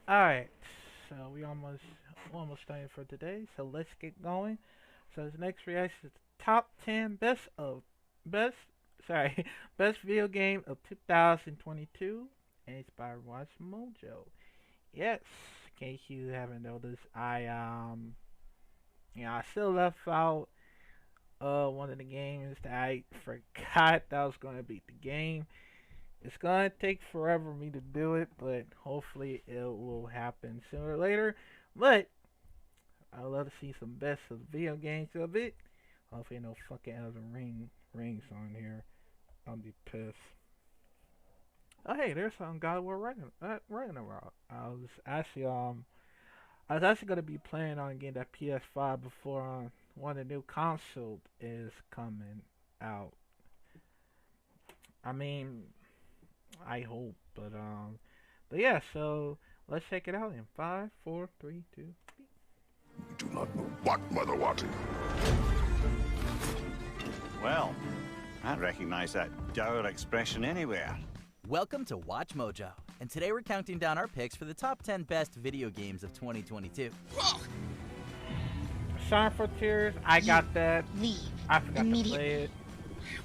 Alright, so we almost done for today, so let's get going. So this next reaction is top 10 best sorry, best video game of 2022 and it's by Watch Mojo. Yes, in case you haven't noticed, I still left out one of the games that I forgot that was gonna beat the game. It's gonna take forever for me to do it, but hopefully it will happen sooner or later. But I would love to see some best of the video games of it. Hopefully no fucking Elden rings on here. I'll be pissed. Oh hey, there's some God of War Ragnarok. I was actually gonna be planning on getting that PS5 before one of the new consoles is coming out. I mean, I hope, but yeah. So let's check it out in five, four, three, two. You do not know what, Mother Wati. Well, I'd recognize that dour expression anywhere. Welcome to Watch Mojo, and today we're counting down our picks for the top 10 best video games of 2022. Shawn Frontiers, I got that. Leave I forgot to immediately. play it.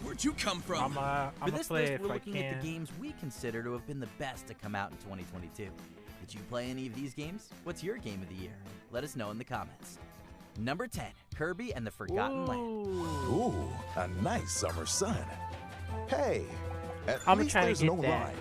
Where'd you come from? I'm For gonna this play list, it we're if I looking at can. the games we consider to have been the best to come out in 2022. Did you play any of these games? What's your game of the year? Let us know in the comments. Number 10, Kirby and the Forgotten Land. Ooh. Ooh, a nice summer sun. Hey, at I'm least trying to there's get no that. ride.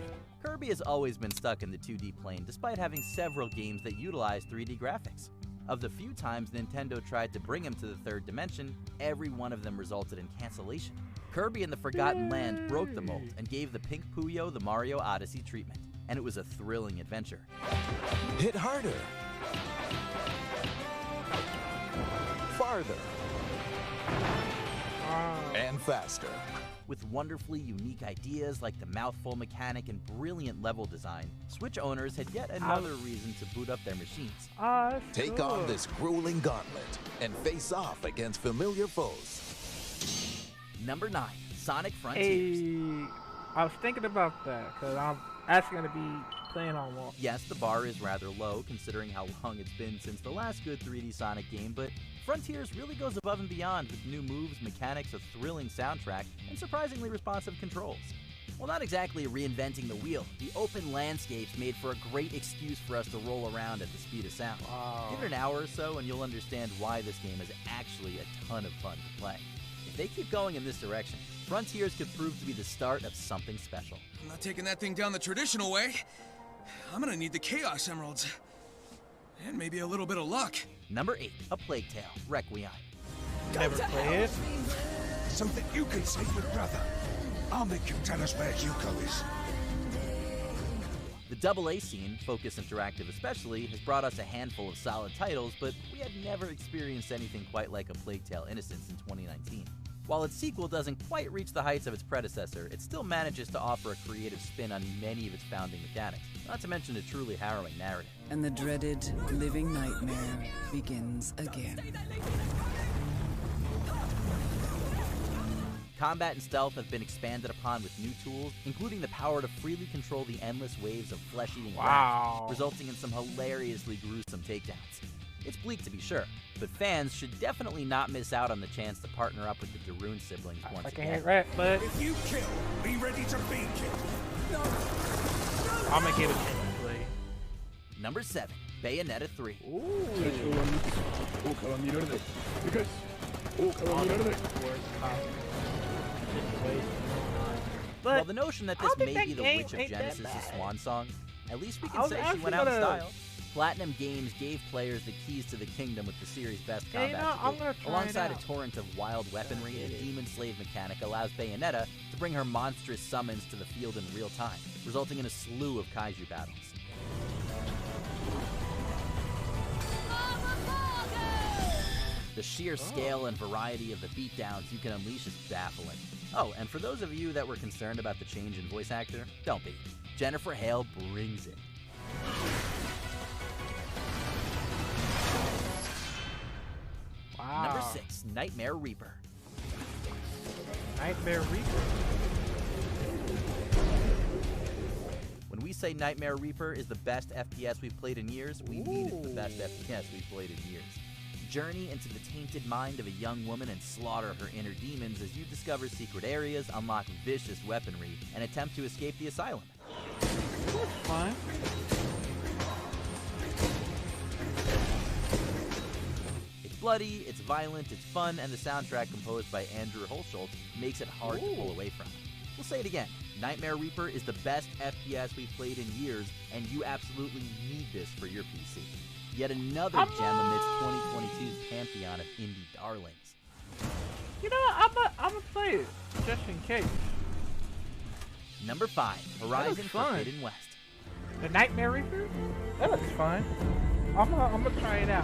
Kirby has always been stuck in the 2D plane despite having several games that utilize 3D graphics. Of the few times Nintendo tried to bring him to the third dimension, every one of them resulted in cancellation. Kirby and the Forgotten Land broke the mold and gave the Pink Puyo the Mario Odyssey treatment, and it was a thrilling adventure. Hit harder. Farther. And faster. With wonderfully unique ideas like the mouthful mechanic and brilliant level design, Switch owners had yet another reason to boot up their machines. That's Take on this grueling gauntlet and face off against familiar foes. Number 9, Sonic Frontiers. Hey, I was thinking about that because I'm actually gonna be playing on one. Yes, the bar is rather low considering how long it's been since the last good 3D Sonic game, but Frontiers really goes above and beyond with new moves, mechanics, a thrilling soundtrack, and surprisingly responsive controls. While not exactly reinventing the wheel, the open landscapes made for a great excuse for us to roll around at the speed of sound. Wow. Give it an hour or so and you'll understand why this game is actually a ton of fun to play. If they keep going in this direction, Frontiers could prove to be the start of something special. I'm not taking that thing down the traditional way. I'm gonna need the Chaos Emeralds. And maybe a little bit of luck. Number 8, A Plague Tale, Requiem. Never play it. So that you can save your brother. I'll make you tell us where Yuko is. The AA scene, Focus Interactive especially, has brought us a handful of solid titles, but we had never experienced anything quite like A Plague Tale Innocence in 2019. While its sequel doesn't quite reach the heights of its predecessor, it still manages to offer a creative spin on many of its founding mechanics, not to mention a truly harrowing narrative. And the dreaded living nightmare begins again. Combat and stealth have been expanded upon with new tools, including the power to freely control the endless waves of flesh-eating Wow. rats, resulting in some hilariously gruesome takedowns. It's bleak to be sure, but fans should definitely not miss out on the chance to partner up with the Darun siblings once I can again. hit rat, but If you kill, be ready to be killed. I'm gonna give it a chance to play. Number 7, Bayonetta 3. But While the notion that I this don't may think be that the game Witch of ain't that Genesis' bad. swan song, at least we I can was say she actually went out in gonna- style. Platinum Games gave players the keys to the kingdom with the series' best Yeah, you combat know, to I'm date. gonna try it Alongside a out. torrent of wild weaponry, the Demon Slave mechanic allows Bayonetta to bring her monstrous summons to the field in real time, resulting in a slew of kaiju battles. The sheer scale and variety of the beatdowns you can unleash is baffling. Oh, and for those of you that were concerned about the change in voice actor, don't be. Jennifer Hale brings it. wow. Number 6, Nightmare Reaper. Nightmare Reaper. When we say Nightmare Reaper is the best FPS we've played in years, we mean it's the best FPS we've played in years. Journey into the tainted mind of a young woman and slaughter her inner demons as you discover secret areas, unlock vicious weaponry, and attempt to escape the asylum. That's fun. It's bloody, it's violent, it's fun, and the soundtrack composed by Andrew Holschultz makes it hard to pull away from. We'll say it again. Nightmare Reaper is the best FPS we've played in years, and you absolutely need this for your PC. Yet another gem amidst 2022's pantheon of indie darlings. You know what? I'm gonna play it just in case. Number 5, Horizon Forbidden West. The Nightmare Reaper? That looks fun. I'm gonna try it out.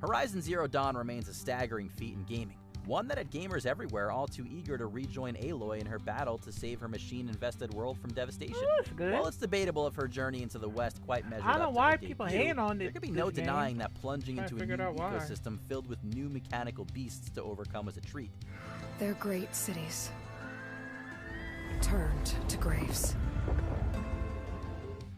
Horizon Zero Dawn remains a staggering feat in gaming. One that had gamers everywhere all too eager to rejoin Aloy in her battle to save her machine-infested world from devastation. Oh, that's good. While it's debatable if her journey into the West quite measured I don't know up to why her people debut, hate on it. there could be no denying that plunging Trying to into a new figure out why. ecosystem filled with new mechanical beasts to overcome was a treat. They're great cities, turned to graves.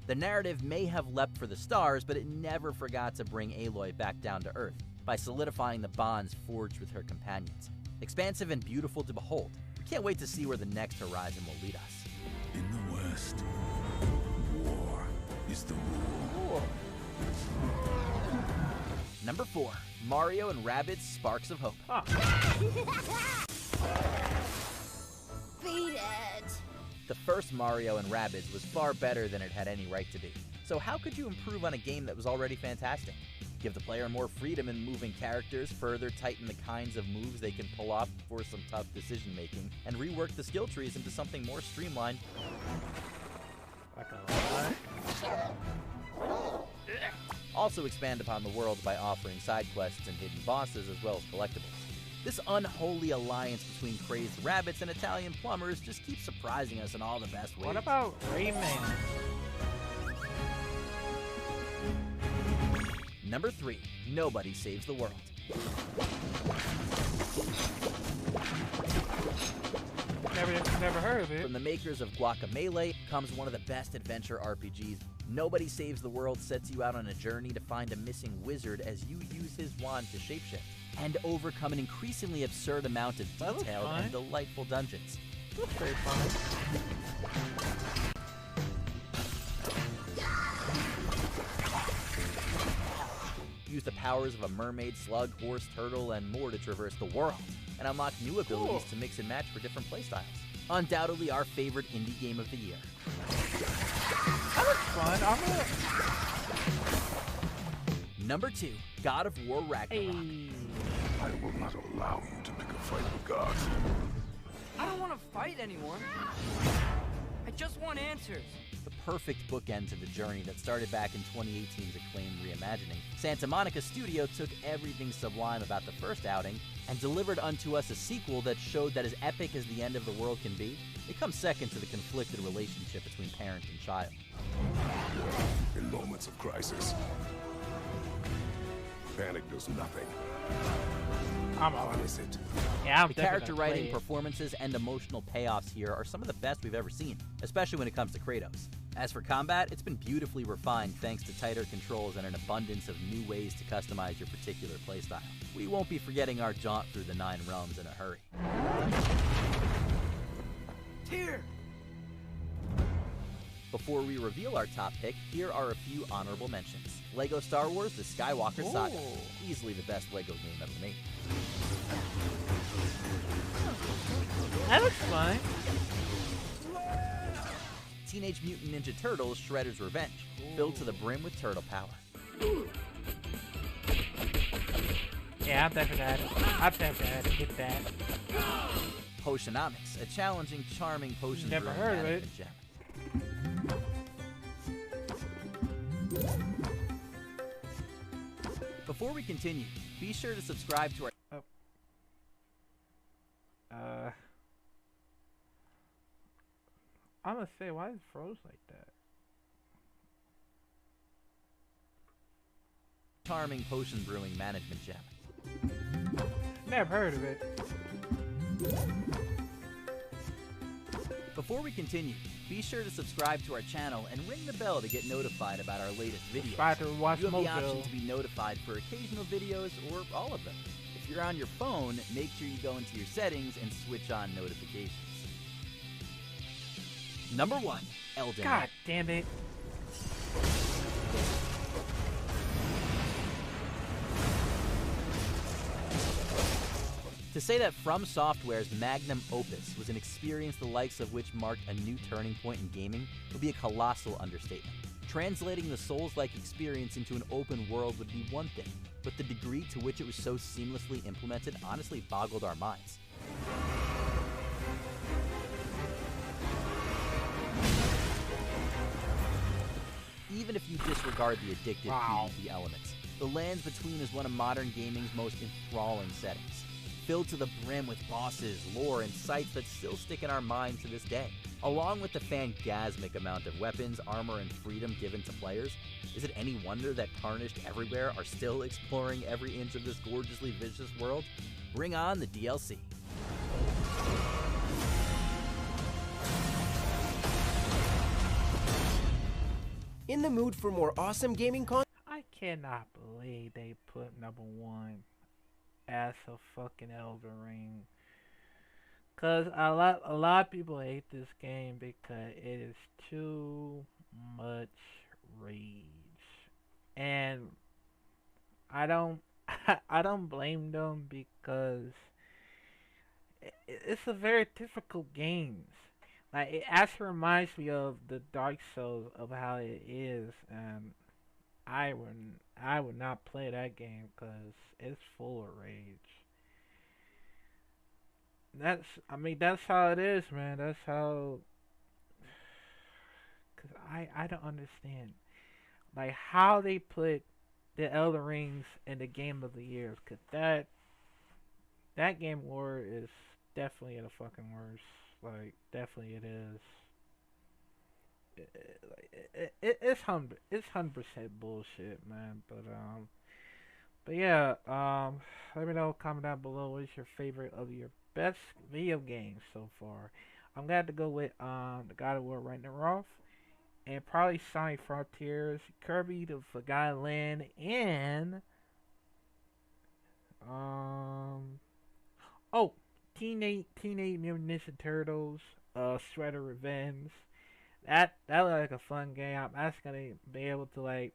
The narrative may have leapt for the stars, but it never forgot to bring Aloy back down to Earth by solidifying the bonds forged with her companions. Expansive and beautiful to behold, we can't wait to see where the next Horizon will lead us. In the West, war is the rule. Number 4, Mario and Rabbids Sparks of Hope. Beat it! The first Mario and Rabbids was far better than it had any right to be. So how could you improve on a game that was already fantastic? Give the player more freedom in moving characters, further tighten the kinds of moves they can pull off for some tough decision making, and rework the skill trees into something more streamlined. Like a what? Also expand upon the world by offering side quests and hidden bosses as well as collectibles. This unholy alliance between crazed rabbits and Italian plumbers just keeps surprising us in all the best ways. What about Rayman? Number 3, Nobody Saves the World. Never heard of it. From the makers of Guacamelee comes one of the best adventure RPGs. Nobody Saves the World sets you out on a journey to find a missing wizard as you use his wand to shapeshift and overcome an increasingly absurd amount of detailed and delightful dungeons. That's very fun. Use the powers of a mermaid, slug, horse, turtle, and more to traverse the world, and unlock new abilities to mix and match for different playstyles. Undoubtedly our favorite indie game of the year. That looks fun. Number 2, God of War Ragnarok. I will not allow you to pick a fight with gods. I don't want to fight anymore. I just want answers. The perfect bookend to the journey that started back in 2018's acclaimed reimagining, Santa Monica Studio took everything sublime about the first outing and delivered unto us a sequel that showed that as epic as the end of the world can be, it comes second to the conflicted relationship between parent and child. In moments of crisis, panic does nothing. I'm Harness it. Yeah, the character writing, performances, and emotional payoffs here are some of the best we've ever seen, especially when it comes to Kratos. As for combat, it's been beautifully refined thanks to tighter controls and an abundance of new ways to customize your particular playstyle. We won't be forgetting our jaunt through the 9 realms in a hurry. Here! Before we reveal our top pick, here are a few honorable mentions. LEGO Star Wars The Skywalker Saga. Easily the best LEGO game ever made. That looks fun. Teenage Mutant Ninja Turtles Shredder's Revenge. Filled to the brim with turtle power. Yeah, I've never had to get that. Potionomics, a challenging, charming potion Never brewing heard of it. management gem. Before we continue, be sure to subscribe to our... I'm gonna say, why is it froze like that? charming potion brewing management gem. Never heard of it. Before we continue, Be sure to subscribe to our channel and ring the bell to get notified about our latest videos. Try to watch You have the Mojo. option to be notified for occasional videos or all of them. If you're on your phone, make sure you go into your settings and switch on notifications. Number 1, Elden Ring. God damn it. To say that From Software's magnum opus was an experience the likes of which marked a new turning point in gaming would be a colossal understatement. Translating the Souls-like experience into an open world would be one thing, but the degree to which it was so seamlessly implemented honestly boggled our minds. Even if you disregard the addictive PvP elements, the Lands Between is one of modern gaming's most enthralling settings. Filled to the brim with bosses, lore, and sights that still stick in our minds to this day. Along with the fangasmic amount of weapons, armor, and freedom given to players, is it any wonder that Tarnished Everywhere are still exploring every inch of this gorgeously vicious world? Bring on the DLC. In the mood for more awesome gaming content? I cannot believe they put number 1 as a fucking Elden Ring. Cause a lot of people hate this game because it is too much rage, and I don't I don't blame them because it's a very difficult game. Like, it actually reminds me of the Dark Souls of how it is, and I would not play that game because it's full of rage. That's how it is, man. That's how. Cause I don't understand, like, how they put the Elden Rings in the Game of the Year. Cause that game war is definitely the fucking worst. Like, definitely it is. It's 100% bullshit, man. But yeah, let me know, comment down below what's your favorite of your best video games so far. I'm gonna have to go with the God of War Ragnarok, and probably Sonic Frontiers, Kirby the Forgotten Land, and Teenage Mutant Ninja Turtles, Shredder Revenge. That looked like a fun game. I'm actually gonna be able to, like,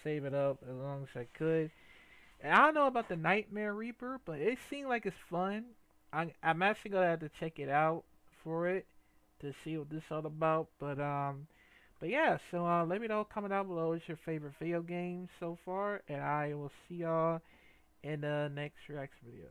save it up as long as I could. And I don't know about the Nightmare Reaper, but it seemed like it's fun. I'm actually gonna have to check it out for it to see what this is all about. But yeah. So let me know, comment down below what's your favorite video game so far, and I will see y'all in the next reaction video.